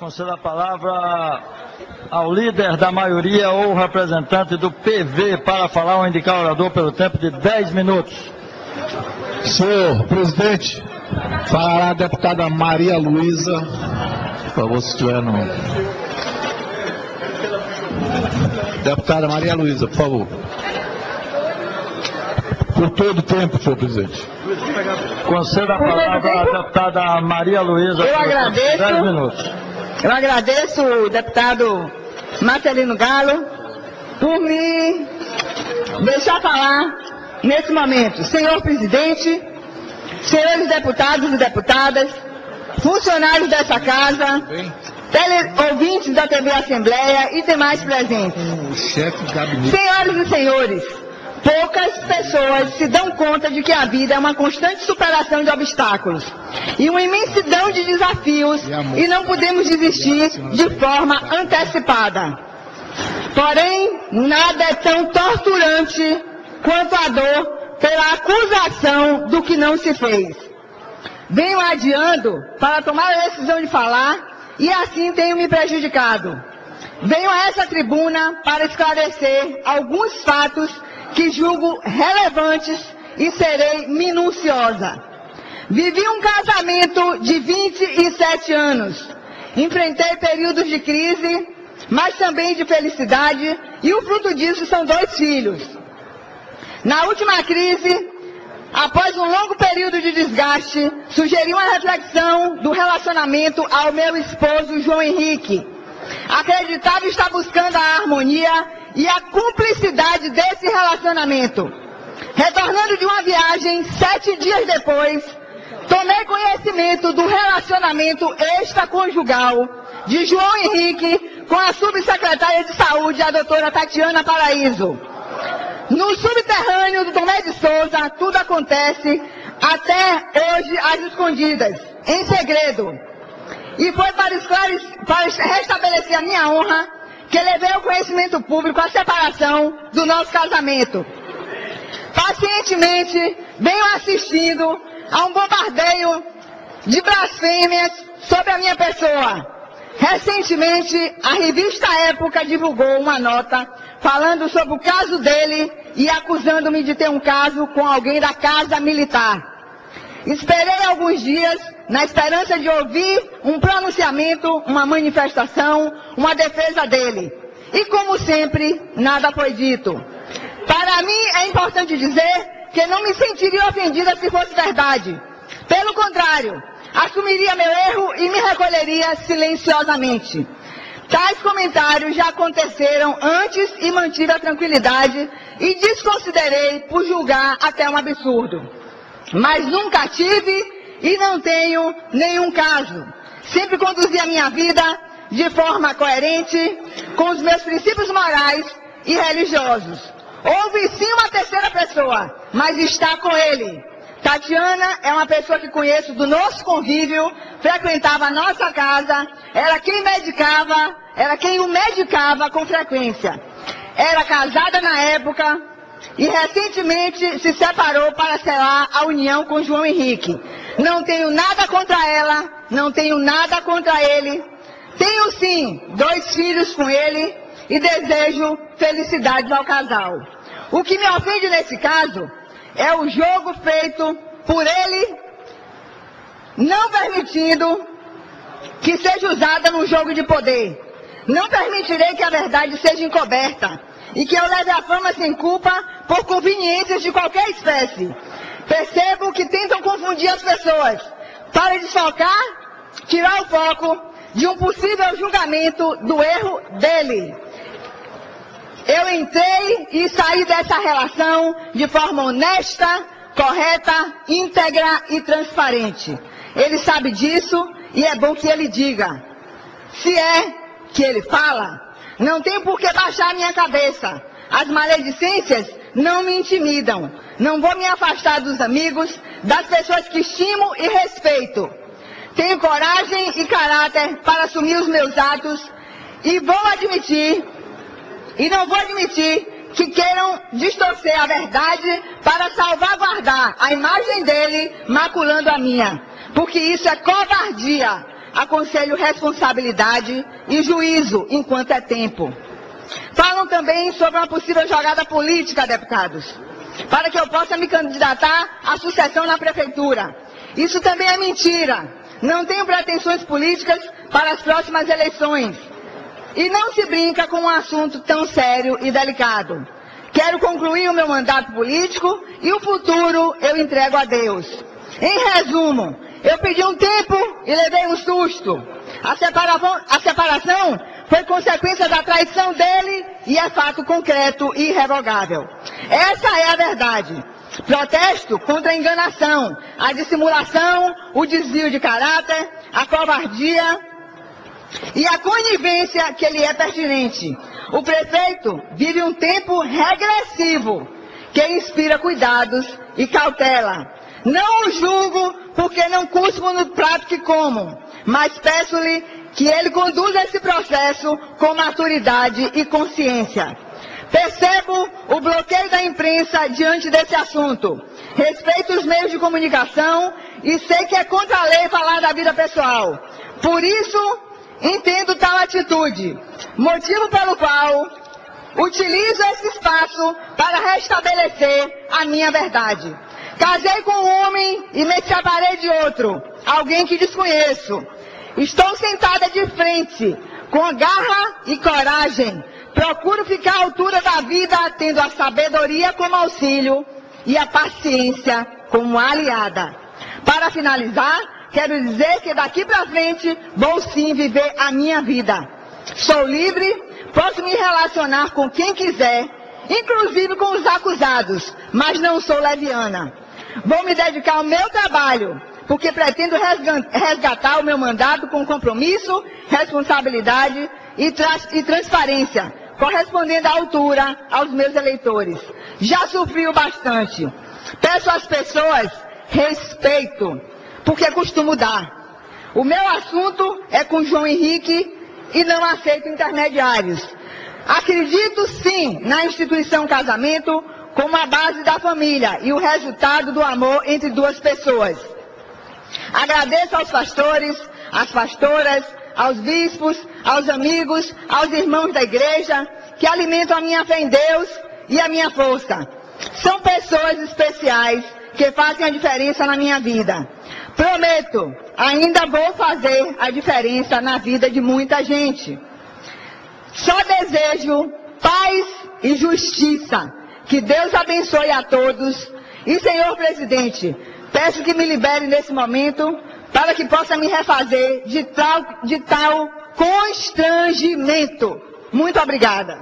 concedo a palavra ao líder da maioria ou representante do PV para falar ou indicar o orador pelo tempo de 10 minutos. Senhor presidente, falará a deputada Maria Luísa, por favor, se estiver no... Deputada Maria Luísa, por favor. Por todo o tempo, senhor presidente. Conceda a palavra à deputada Maria Luísa. Eu agradeço. 10 minutos. Eu agradeço o deputado Marcelino Galo por me deixar falar nesse momento. Senhor presidente, senhores deputados e deputadas, funcionários dessa casa, ouvintes da TV Assembleia e demais presentes. Senhoras e senhores, poucas pessoas se dão conta de que a vida é uma constante superação de obstáculos e uma imensidão de desafios e não podemos desistir de forma antecipada. Porém, nada é tão torturante quanto a dor pela acusação do que não se fez. Venho adiando para tomar a decisão de falar e assim tenho me prejudicado. Venho a essa tribuna para esclarecer alguns fatos que julgo relevantes e serei minuciosa. Vivi um casamento de 27 anos. Enfrentei períodos de crise, mas também de felicidade, e o fruto disso são 2 filhos. Na última crise, após um longo período de desgaste, sugeri uma reflexão do relacionamento ao meu esposo João Henrique. Acreditava estar buscando a harmonia e a cumplicidade desse relacionamento. Retornando de uma viagem 7 dias depois, tomei conhecimento do relacionamento extraconjugal de João Henrique com a subsecretária de Saúde, a doutora Tatiana Paraíso. No subterrâneo do Tomé de Souza, tudo acontece até hoje às escondidas, em segredo. E foi para restabelecer a minha honra que levei ao conhecimento público a separação do nosso casamento. Pacientemente venho assistindo a um bombardeio de blasfêmias sobre a minha pessoa. Recentemente, a revista Época divulgou uma nota falando sobre o caso dele e acusando-me de ter um caso com alguém da Casa Militar. Esperei alguns dias na esperança de ouvir um pronunciamento, uma manifestação, uma defesa dele. E como sempre, nada foi dito. Para mim é importante dizer que não me sentiria ofendida se fosse verdade. Pelo contrário, assumiria meu erro e me recolheria silenciosamente. Tais comentários já aconteceram antes e mantive a tranquilidade e desconsiderei por julgar até um absurdo. Mas nunca tive e não tenho nenhum caso. Sempre conduzi a minha vida de forma coerente com os meus princípios morais e religiosos. Houve sim uma terceira pessoa, mas está com ele. Tatiana é uma pessoa que conheço do nosso convívio, frequentava a nossa casa, era quem o medicava com frequência. Era casada na época e recentemente se separou para selar a união com João Henrique. Não tenho nada contra ela, não tenho nada contra ele. Tenho sim 2 filhos com ele e desejo felicidades ao casal. O que me ofende nesse caso é o jogo feito por ele, não permitindo que seja usada num jogo de poder. Não permitirei que a verdade seja encoberta e que eu leve a fama sem culpa por conveniências de qualquer espécie. Percebo que tentam confundir as pessoas para desfocar, tirar o foco de um possível julgamento do erro dele. Eu entrei e saí dessa relação de forma honesta, correta, íntegra e transparente. Ele sabe disso e é bom que ele diga. Se é que ele fala, não tem por que baixar a minha cabeça. As maledicências não me intimidam. Não vou me afastar dos amigos, das pessoas que estimo e respeito. Tenho coragem e caráter para assumir os meus atos e não vou admitir que queiram distorcer a verdade para salvaguardar a imagem dele, maculando a minha. Porque isso é covardia. aconselho responsabilidade e juízo enquanto é tempo. Falam também sobre uma possível jogada política, deputados, para que eu possa me candidatar à sucessão na prefeitura. Isso também é mentira. Não tenho pretensões políticas para as próximas eleições. E não se brinca com um assunto tão sério e delicado. Quero concluir o meu mandato político e o futuro eu entrego a Deus. Em resumo, eu pedi um tempo e levei um susto. A separação foi consequência da traição dele e é fato concreto e irrevogável. Essa é a verdade. Protesto contra a enganação, a dissimulação, o desvio de caráter, a covardia e a conivência que lhe é pertinente. O prefeito vive um tempo regressivo que inspira cuidados e cautela. Não o julgo porque não cuspo no prato que como, mas peço-lhe que ele conduza esse processo com maturidade e consciência. Percebo o bloqueio da imprensa diante desse assunto. Respeito os meios de comunicação e sei que é contra a lei falar da vida pessoal. Por isso, entendo tal atitude, motivo pelo qual utilizo esse espaço para restabelecer a minha verdade. Casei com um homem e me separei de outro, alguém que desconheço. Estou sentada de frente, com garra e coragem. Procuro ficar à altura da vida, tendo a sabedoria como auxílio e a paciência como aliada. Para finalizar, quero dizer que daqui para frente vou sim viver a minha vida. Sou livre, posso me relacionar com quem quiser, inclusive com os acusados, mas não sou leviana. Vou me dedicar ao meu trabalho, porque pretendo resgatar o meu mandato com compromisso, responsabilidade e transparência, correspondendo à altura aos meus eleitores. Já sofri o bastante. Peço às pessoas respeito, porque costumo dar. O meu assunto é com João Henrique e não aceito intermediários. Acredito sim na instituição casamento como a base da família e o resultado do amor entre duas pessoas. Agradeço aos pastores, às pastoras, aos bispos, aos amigos, aos irmãos da igreja, que alimentam a minha fé em Deus e a minha força. São pessoas especiais que fazem a diferença na minha vida. Prometo, ainda vou fazer a diferença na vida de muita gente. Só desejo paz e justiça. Que Deus abençoe a todos. E, senhor presidente, peço que me libere nesse momento para que possa me refazer de tal constrangimento. Muito obrigada.